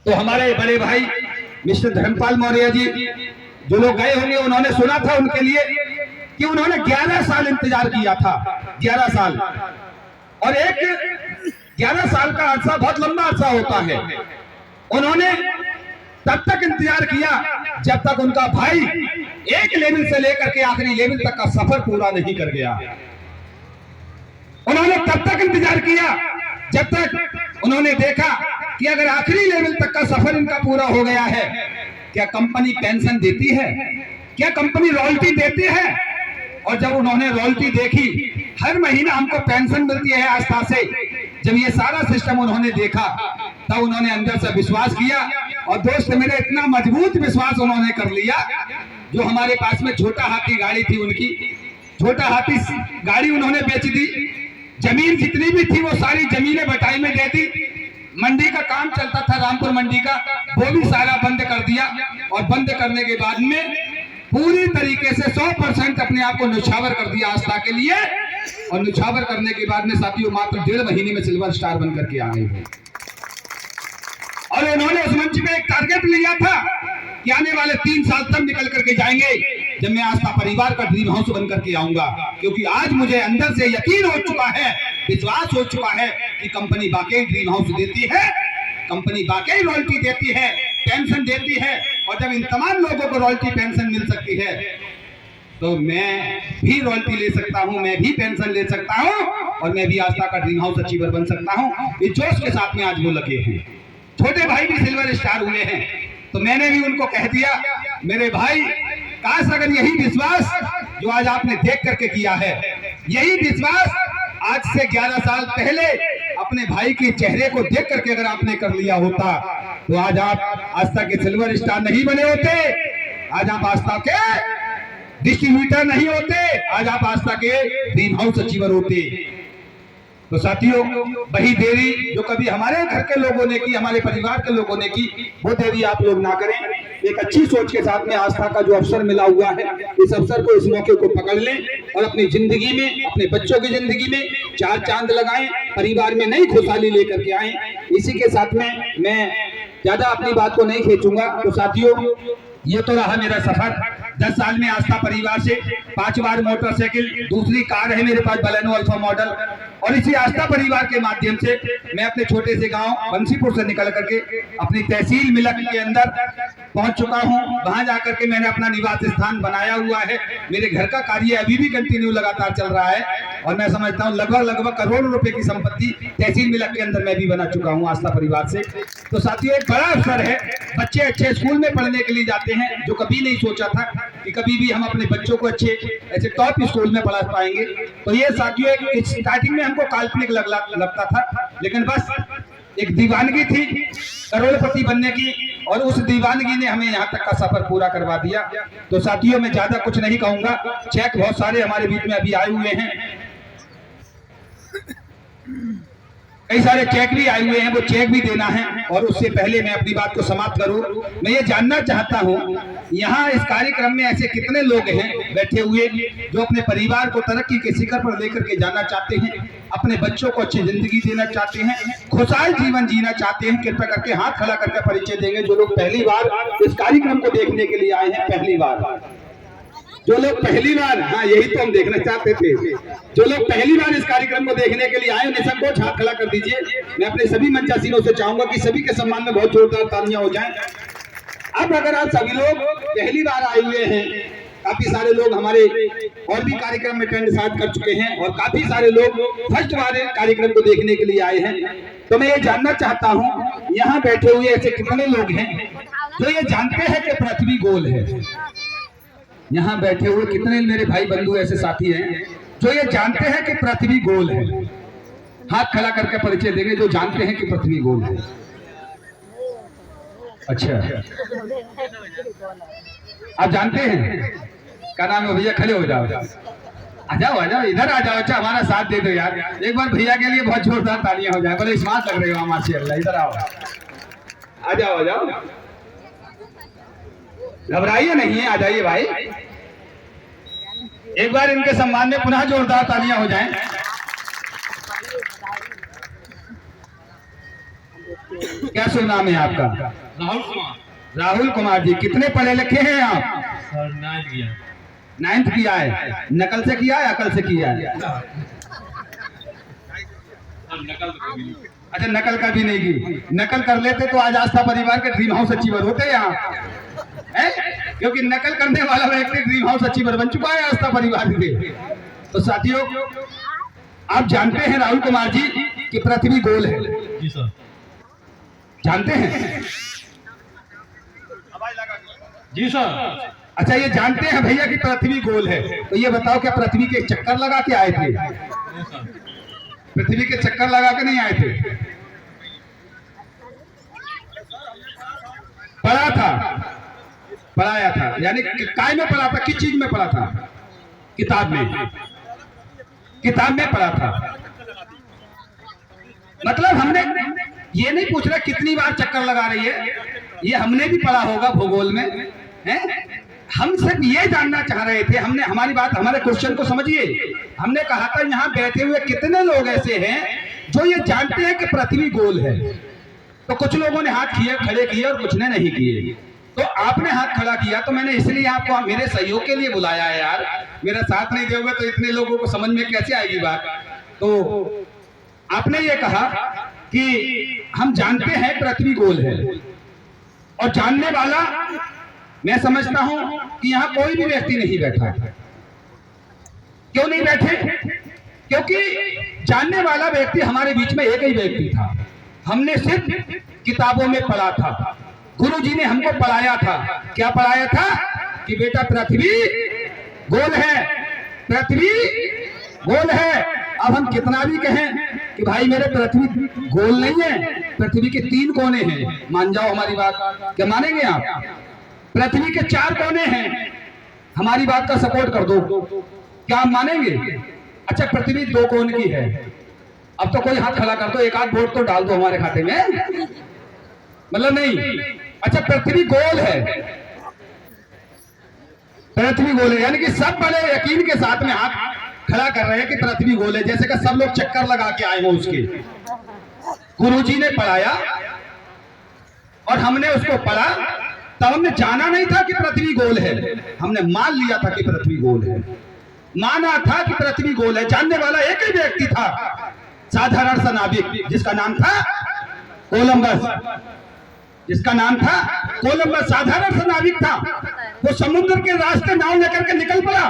तो हमारे बड़े भाई मिस्टर धर्मपाल मौर्य जी, जो लोग गए होंगे उन्होंने सुना था उनके लिए कि उन्होंने 11 साल इंतजार किया था। 11 साल, और एक 11 साल का अरसा बहुत लंबा अरसा होता है। उन्होंने तब तक इंतजार किया जब तक उनका भाई एक लेवल से लेकर के आखिरी लेवल तक का सफर पूरा नहीं कर गया। उन्होंने तब तक इंतजार किया जब तक उन्होंने देखा कि अगर आखिरी लेवल तक का सफर इनका पूरा हो गया है, क्या कंपनी पेंशन देती है, क्या कंपनी रॉयल्टी देती है। और जब उन्होंने रॉयल्टी देखी, हर महीना हमको पेंशन मिलती है आस्था से, जब ये सारा सिस्टम उन्होंने देखा तब उन्होंने अंदर से विश्वास किया। और दोस्त मेरे, इतना मजबूत विश्वास उन्होंने कर लिया, जो हमारे पास में छोटा हाथी गाड़ी थी उनकी, छोटा हाथी गाड़ी उन्होंने बेच दी। जमीन जितनी भी थी वो सारी जमीनें बटाई में दे दी। मंडी का काम चलता था, रामपुर मंडी का, वो भी सारा बंद कर दिया। और बंद करने के बाद में पूरी तरीके से 100% अपने आप को न्यौछावर कर दिया आस्था के लिए। और न्यौछावर करने के बाद में साथियों मात्र 1.5 महीने में सिल्वर स्टार बनकर के आ गए। और उन्होंने उस मंच में एक टारगेट लिया था कि आने वाले 3 साल तब निकल करके जाएंगे जब मैं आस्था परिवार का ड्रीम हाउस बनकर के आऊंगा। क्योंकि आज मुझे अंदर से यकीन हो चुका है, विश्वास हो चुका है कि कंपनी वाकई ड्रीम हाउस देती है, कंपनी वाकई रॉयल्टी देती है, पेंशन देती है। और जब इन तमाम लोगों को रॉयल्टी पेंशन मिल सकती है तो मैं भी रॉयल्टी ले सकता हूं, मैं भी पेंशन ले सकता हूं, और मैं भी आस्था का ड्रीम हाउस अचीवर बन सकता हूं। इस जोश के साथ में आज वो लगे हैं। छोटे भाई भी सिल्वर स्टार हुए हैं। तो मैंने भी उनको कह दिया, मेरे भाई, काश अगर यही विश्वास जो आज आपने देख करके किया है, यही विश्वास आज से 11 साल पहले अपने भाई के चेहरे को देख करके अगर आपने कर लिया होता तो आज आप आस्था के सिल्वर स्टार नहीं बने होते, आज आप आस्था के डिस्ट्रीब्यूटर नहीं होते, आज आप आस्था के ड्रीम हाउस अचीवर होते। तो साथियों, वही देरी जो कभी हमारे घर के लोगों ने की, हमारे परिवार के लोगों ने की, वो देरी आप लोग ना करें। एक अच्छी सोच के साथ में आस्था का जो अवसर मिला हुआ है, इस अवसर को, इस मौके को पकड़ लें और अपनी जिंदगी में, अपने बच्चों की जिंदगी में 4 चांद लगाएं, परिवार में नई खुशहाली लेकर के आए। इसी के साथ में मैं ज्यादा अपनी बात को नहीं खींचूंगा। तो साथियों, ये तो रहा मेरा सफर 10 साल में आस्था परिवार से। 5 बार मोटरसाइकिल, दूसरी कार है मेरे पास बलेनो अल्फा मॉडल। और इसी आस्था परिवार के माध्यम से मैं अपने छोटे से गांव बंसीपुर से निकल करके अपनी तहसील मिलक के अंदर पहुंच चुका हूं। वहां जाकर के मैंने अपना निवास स्थान बनाया हुआ है। मेरे घर का कार्य अभी भी कंटिन्यू लगातार चल रहा है और मैं समझता हूं लगभग करोड़ों रुपए की संपत्ति तहसील मिलक के अंदर मैं भी बना चुका हूं आस्था परिवार से। तो साथियों, एक बड़ा अवसर है। बच्चे अच्छे स्कूल में पढ़ने के लिए जाते हैं, जो कभी नहीं सोचा था कि कभी भी हम अपने बच्चों को अच्छे ऐसे टॉप स्कूल में पढ़ा पाएंगे। तो ये साथियों, एक स्टार्टिंग में हमको काल्पनिक लगता था, लेकिन बस एक दीवानगी थी करोड़पति बनने की, और उस दीवानगी ने हमें यहाँ तक का सफर पूरा करवा दिया। तो साथियों, मैं ज्यादा कुछ नहीं कहूंगा। चेक बहुत सारे हमारे बीच में अभी आए हुए हैं, कई सारे चेक भी आए हुए हैं, वो चेक भी देना है। और उससे पहले मैं अपनी बात को समाप्त करूं, मैं ये जानना चाहता हूं, यहाँ इस कार्यक्रम में ऐसे कितने लोग हैं बैठे हुए जो अपने परिवार को तरक्की के शिखर पर लेकर के जाना चाहते हैं, अपने बच्चों को अच्छी जिंदगी देना चाहते हैं, खुशहाल जीवन जीना चाहते हैं। कृपया करके हाथ खड़ा करके परिचय देंगे जो लोग पहली बार इस कार्यक्रम को देखने के लिए आए हैं। पहली बार जो लोग पहली बार, हाँ यही तो हम देखना चाहते थे, जो लोग पहली बार इस कार्यक्रम को देखने के लिए आए निसंकोच हाथ खड़ा कर दीजिए। मैं अपने सभी मंचासीनों से चाहूंगा कि सभी के सम्मान में बहुत जोरदार तालियां हो जाएं। अब अगर आप सभी लोग पहली बार आए हुए हैं, काफी सारे लोग हमारे और भी कार्यक्रम में अटेंड साथ कर चुके हैं और काफी सारे लोग फर्स्ट बार कार्यक्रम को देखने के लिए आए हैं, तो मैं ये जानना चाहता हूँ यहाँ बैठे हुए ऐसे कितने लोग हैं जो ये जानते हैं कि पृथ्वी गोल है। यहाँ बैठे हुए कितने मेरे भाई बंधु ऐसे साथी हैं जो ये जानते हैं कि पृथ्वी गोल है? हाथ खड़ा करके परिचय देंगे जो जानते हैं कि पृथ्वी गोल है। अच्छा, आप जानते हैं? क्या नाम है भैया? खड़े हो जाओ, आ जाओ इधर आ जाओ। अच्छा, हमारा साथ दे दो यार, एक बार भैया के लिए बहुत जोरदार तालियां हो जाए। बड़े स्मार्ट लग रहे हो माशाल्लाह। इधर आओ, आ जाओ, घबराइए नहीं है, आ जाइए भाई। एक बार इनके सम्मान में पुनः जोरदार तालियां हो जाएं। क्या शुभ नाम है आपका? राहुल कुमार। राहुल कुमार जी, कितने पढ़े लिखे हैं आप? सर 9th किया। 9th किया है। नकल से किया है अकल से किया है? नकल तो कभी नहीं। अच्छा, नकल का भी नहीं की। नकल कर लेते तो आज आस्था परिवार के ड्रीम हाउस अचीवर होते यहाँ है? क्योंकि नकल करने वाला व्यक्ति ड्रीम हाउस अचीवर बन चुका है आस्था परिवार के। तो साथियों, आप जानते हैं राहुल कुमार जी कि पृथ्वी गोल है? जी सर। जानते हैं? जी सर। अच्छा, ये जानते हैं भैया कि पृथ्वी गोल है, तो ये बताओ क्या पृथ्वी के चक्कर लगा के आए थे? नहीं सर। पृथ्वी के चक्कर लगा के नहीं आए थे। पढ़ा था, पढ़ाया था, यानी काय में पढ़ा था? किस चीज में पढ़ा था? किताब में। किताब में पढ़ा था। मतलब हमने ये नहीं पूछ रहा कितनी बार चक्कर लगा रही है, ये हमने भी पढ़ा होगा भूगोल में है? हम सिर्फ ये जानना चाह रहे थे, हमने हमारी बात, हमारे क्वेश्चन को समझिए। हमने कहा था यहाँ बैठे हुए कितने लोग ऐसे हैं जो ये जानते हैं कि पृथ्वी गोल है? तो कुछ लोगों ने हाथ किए, खड़े किए, और कुछ ने नहीं किए। तो आपने हाथ खड़ा किया तो मैंने इसलिए आपको मेरे सहयोग के लिए बुलाया है यार। मेरा साथ नहीं दोगे तो इतने लोगों को समझ में कैसे आएगी बात? तो आपने ये कहा कि हम जानते हैं पृथ्वी गोल है, और जानने वाला मैं समझता हूं कि यहाँ कोई भी व्यक्ति नहीं बैठा। क्यों नहीं बैठे? क्योंकि जानने वाला व्यक्ति हमारे बीच में एक ही व्यक्ति था। हमने सिर्फ किताबों में पढ़ा था, गुरु जी ने हमको पढ़ाया था। क्या पढ़ाया था? कि बेटा पृथ्वी गोल है, पृथ्वी गोल है। अब हम कितना भी कहें कि भाई मेरे पृथ्वी गोल नहीं है, पृथ्वी के 3 कोने हैं, मान जाओ हमारी बात। क्या मानेंगे आप? पृथ्वी के 4 कोने हैं, हमारी बात का सपोर्ट कर दो, क्या आप मानेंगे? अच्छा, पृथ्वी 2 कोण की है। अब तो कोई हाथ खड़ा कर दो, एक आध वोट तो डाल दो हमारे खाते में, मतलब नहीं। अच्छा, पृथ्वी गोल है, पृथ्वी गोल है, यानी कि सब बड़े यकीन के साथ में हाथ खड़ा कर रहे हैं कि पृथ्वी गोल है, जैसे कि सब लोग चक्कर लगा के आए हो उसके। गुरुजी ने पढ़ाया और हमने उसको पढ़ा, तब हमने जाना नहीं था कि पृथ्वी गोल है, हमने मान लिया था कि पृथ्वी गोल है, माना था कि पृथ्वी गोल है। जानने वाला एक ही व्यक्ति था, साधारण सा नाविक, जिसका नाम था कोलंबस, जिसका नाम था कोलंबस। साधारण सा नाविक था, वो समुद्र के रास्ते नाव लेकर के निकल पड़ा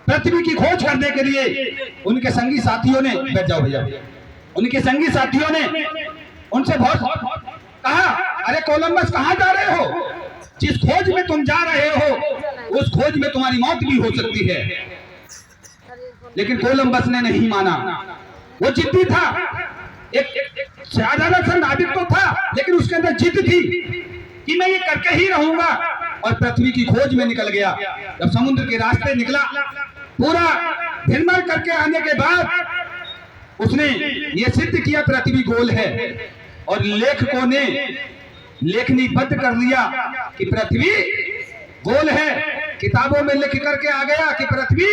पृथ्वी की खोज करने के लिए। उनके संगी साथियों ने, बैठ जाओ भैया, उनके संगी साथियों ने उनसे बहुत कहा, अरे कोलंबस कहाँ जा रहे हो? जिस खोज में तुम जा रहे हो उस खोज में तुम्हारी मौत भी हो सकती है। लेकिन कोलंबस ने नहीं माना, वो जिद्दी था। एक साधारण सा नाविक तो था, लेकिन उसके अंदर जिद थी कि मैं ये करके ही रहूंगा, और पृथ्वी की खोज में निकल गया। जब समुद्र के रास्ते निकला, पूरा भ्रमण करके आने के बाद उसने ये सिद्ध किया पृथ्वी गोल है, और लेखकों ने लेखनीबद्ध कर लिया कि पृथ्वी गोल है। किताबों में लिख करके आ गया कि पृथ्वी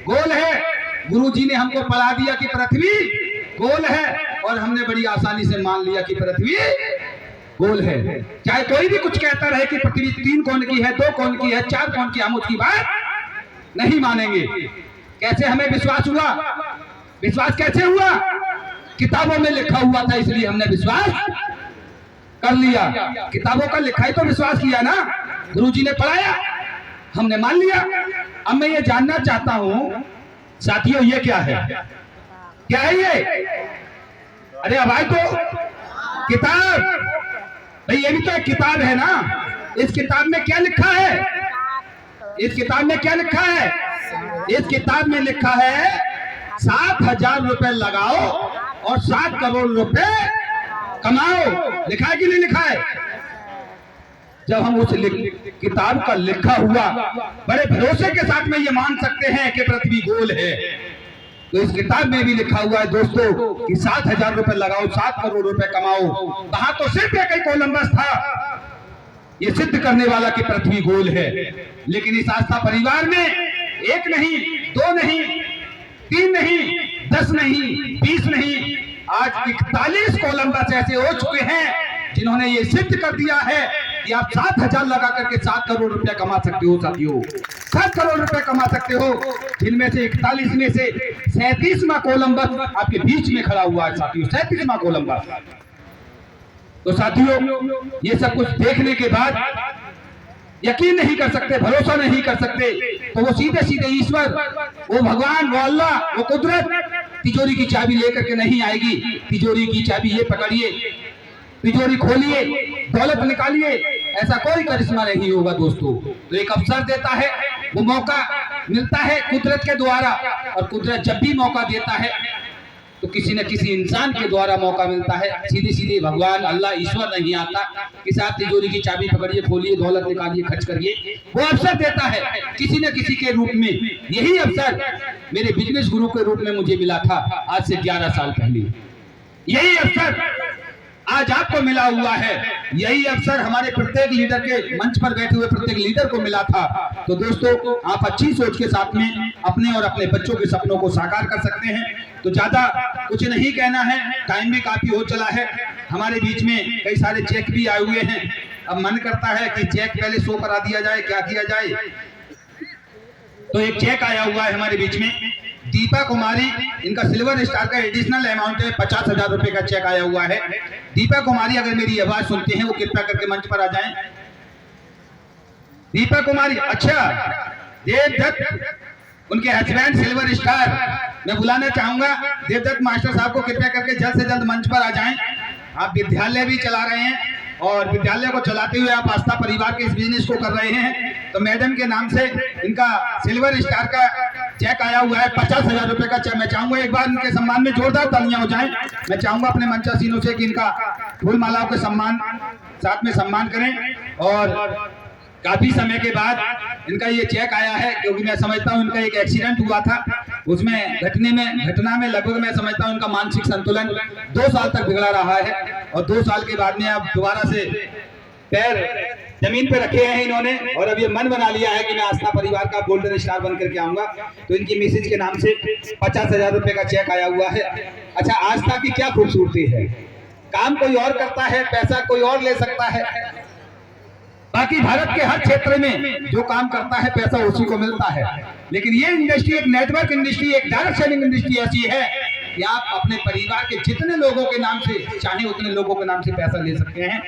गोल है। गुरुजी ने हमको पढ़ा दिया कि पृथ्वी गोल है, और हमने बड़ी आसानी से मान लिया कि पृथ्वी गोल है। चाहे कोई भी कुछ कहता रहे कि पृथ्वी 3 कोण की है, 2 कोण की है, 4 कोण की, हम उसकी बात नहीं मानेंगे। कैसे हमें विश्वास हुआ? विश्वास कैसे हुआ? किताबों में लिखा हुआ था, इसलिए हमने विश्वास कर लिया। किताबों का लिखा ही तो विश्वास किया ना, गुरुजी ने पढ़ाया, हमने मान लिया। अब मैं ये जानना चाहता हूं साथियों, ये क्या है? क्या है ये? अरे अब आए तो किताब, भाई ये भी तो एक किताब है ना। इस किताब में क्या लिखा है? इस किताब में क्या लिखा है? इस किताब में लिखा है 7,000 रुपए लगाओ और 7 करोड़ रुपए कमाओ। लिखा है कि नहीं लिखा है? जब हम उस किताब का लिखा हुआ बड़े भरोसे के साथ में ये मान सकते हैं कि पृथ्वी गोल है, तो इस किताब में भी लिखा हुआ है दोस्तों कि 7,000 रुपए लगाओ, 7 करोड़ रुपए कमाओ। कहा तो सिर्फ एक ही कोलंबस था ये सिद्ध करने वाला कि पृथ्वी गोल है। लेकिन इस आस्था परिवार में 1 नहीं, 2 नहीं, 3 नहीं, 10 नहीं, 20 नहीं, आज 41 कोलंबस ऐसे हो चुके हैं जिन्होंने ये सिद्ध कर दिया है कि आप 7,000 लगा करके 7 करोड़ रुपया कमा सकते हो साथियों, 7 करोड़ रुपया कमा सकते हो, जिनमें से 41 में से 37वां कोलंबस आपके बीच में खड़ा हुआ है साथियों, 37वां कोलंबस। तो साथियों ये सब कुछ देखने के बाद यकीन नहीं कर सकते, भरोसा नहीं कर सकते, तो वो सीधे सीधे ईश्वर, वो भगवान, वो अल्लाह, वो कुदरत तिजोरी की चाबी लेकर के नहीं आएगी। तिजोरी की चाबी ये पकड़िए, तिजोरी खोलिए, दौलत निकालिए, ऐसा कोई करिश्मा नहीं होगा दोस्तों। तो एक अवसर देता है, वो मौका मिलता है कुदरत के द्वारा, और कुदरत जब भी मौका देता है तो किसी न किसी इंसान के द्वारा मौका मिलता है। सीधे सीधे भगवान, अल्लाह, ईश्वर नहीं आता कि साहब तिजोरी की चाबी पकड़िए, खोलिए, दौलत निकालिए, खर्च करिए। वो अवसर देता है किसी न किसी के रूप में। यही अवसर मेरे बिजनेस गुरु के रूप में मुझे मिला था आज से 11 साल पहले। यही अवसर आज आपको मिला हुआ है, यही अवसर हमारे प्रत्येक लीडर के मंच पर बैठे हुए प्रत्येक लीडर को मिला था। तो दोस्तों आप अच्छी सोच के साथ में अपने और अपने बच्चों के सपनों को साकार कर सकते हैं। तो ज्यादा कुछ नहीं कहना है, टाइम भी काफी हो चला है। हमारे बीच में कई सारे चेक भी आए हुए हैं। अब मन करता है कि चेक पहले शो करा दिया जाए, क्या किया जाए। तो एक चेक आया हुआ है हमारे बीच में, दीपा कुमारी, इनका सिल्वर स्टार का एडिशनल अमाउंट है, 50,000 रुपए का चेक आया हुआ है। दीपा कुमारी अगर मेरी आवाज सुनते हैं वो कृपया करके मंच पर आ जाएं। दीपा कुमारी, अच्छा देवदत्त, उनके हस्बैंड सिल्वर स्टार, मैं बुलाना चाहूंगा देवदत्त मास्टर साहब को, कृपया करके जल्द से जल्द मंच पर आ जाएं। आप विद्यालय भी चला रहे हैं और विद्यालय को चलाते हुए आप आस्था परिवार के इस बिजनेस को कर रहे हैं। तो मैडम के नाम से इनका सिल्वर स्टार का चेक आया हुआ है, 50,000 रुपए का चेक। मैं चाहूंगा एक बार इनके सम्मान में जोरदार तालियां हो जाएं। मैं चाहूंगा अपने मंचासीनों से कि इनका फूल मालाओं के सम्मान साथ में सम्मान करें। और काफी समय के बाद इनका ये चेक आया है, क्योंकि मैं समझता हूँ इनका एक एक्सीडेंट हुआ था, उसमें घटना में लगभग मैं समझता हूँ इनका मानसिक संतुलन 2 साल तक बिगड़ा रहा है। और 2 साल के बाद में अब दोबारा से पैर जमीन पे रखे हैं इन्होंने, और अब ये मन बना लिया है कि मैं आस्था परिवार का गोल्डन स्टार बन करके आऊंगा। तो इनकी मिसेज के नाम से 50,000 रुपए का चेक आया हुआ है। अच्छा, आस्था की क्या खूबसूरती है, काम कोई और करता है, पैसा कोई और ले सकता है, बाकी भारत के हर क्षेत्र में जो काम करता है पैसा उसी को मिलता है। लेकिन ये इंडस्ट्री एक नेटवर्क इंडस्ट्री, एक डायरेक्ट सेलिंग इंडस्ट्री ऐसी है कि आप अपने परिवार के जितने लोगों के नाम से चाहे उतने लोगों के नाम से पैसा ले सकते हैं।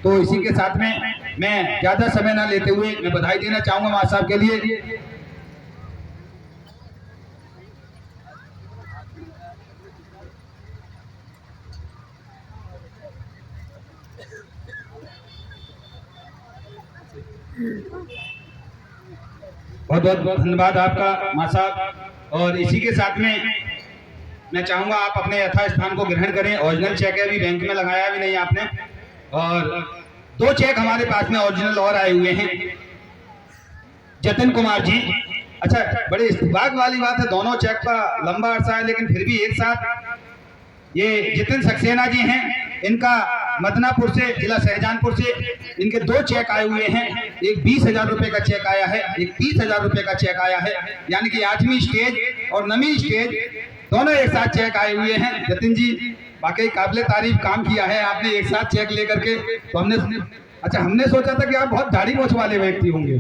तो इसी के साथ में मैं ज्यादा समय ना लेते हुए मैं बधाई देना चाहूंगा मां साहब के लिए। बहुत बहुत धन्यवाद आपका मां साहब। और इसी के साथ में मैं चाहूंगा आप अपने यथास्थान को ग्रहण करें। ओरिजिनल चेक है, अभी बैंक में लगाया भी नहीं आपने। और 2 चेक हमारे पास में ओरिजिनल और आए हुए हैं। जतिन कुमार जी, अच्छा बड़े इत्तेफाक वाली बात है, दोनों चेक का लंबा अरसा है लेकिन फिर भी एक साथ। ये जितिन सक्सेना जी हैं, इनका मदनापुर से, जिला शाहजहांपुर से इनके 2 चेक आए हुए हैं। एक 20,000 रुपए का चेक आया है, एक 30,000 रुपए का चेक आया है। यानी कि 8वीं स्टेज और 9वीं स्टेज दोनों एक साथ चेक आए हुए हैं। जतिन जी वाकई काबिले तारीफ काम किया है आपने, एक साथ चेक लेकर के। तो हमने सोचा था कि आप बहुत दाढ़ी मोछ वाले व्यक्ति होंगे,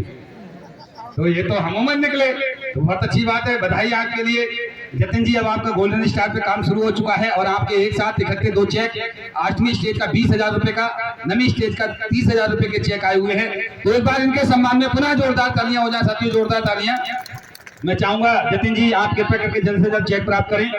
तो ये तो अमूमन निकले। तो बहुत अच्छी बात है, बधाई आपके लिए जतिन जी। अब आपका गोल्डन स्टार पे काम शुरू हो चुका है और आपके एक साथ इकट्ठे 2 चेक, 8वीं स्टेज का 20,000 रुपए का, 9वीं स्टेज का 30,000 रुपए के चेक आए हुए हैं। तो एक बार इनके सम्मान में पुनः जोरदार तालियां हो जाए साथियों, जोरदार तालियां। मैं चाहूंगा जतिन जी आप कृपया करके जल्द से जल्द चेक प्राप्त करें।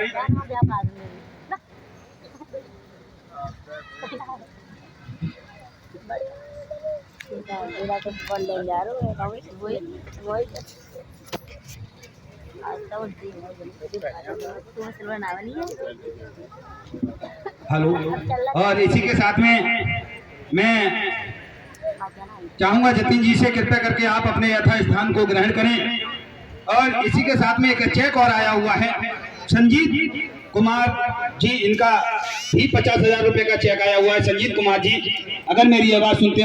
हेलो। और इसी के साथ में मैं चाहूंगा जतिन जी से कृपया करके आप अपने यथा स्थान को ग्रहण करें। और इसी के साथ में एक चेक और आया हुआ है, संजीत कुमार जी, इनका भी 50,000 रुपए का चेक आया हुआ है। संजीत कुमार जी अगर मेरी आवाज सुनते हैं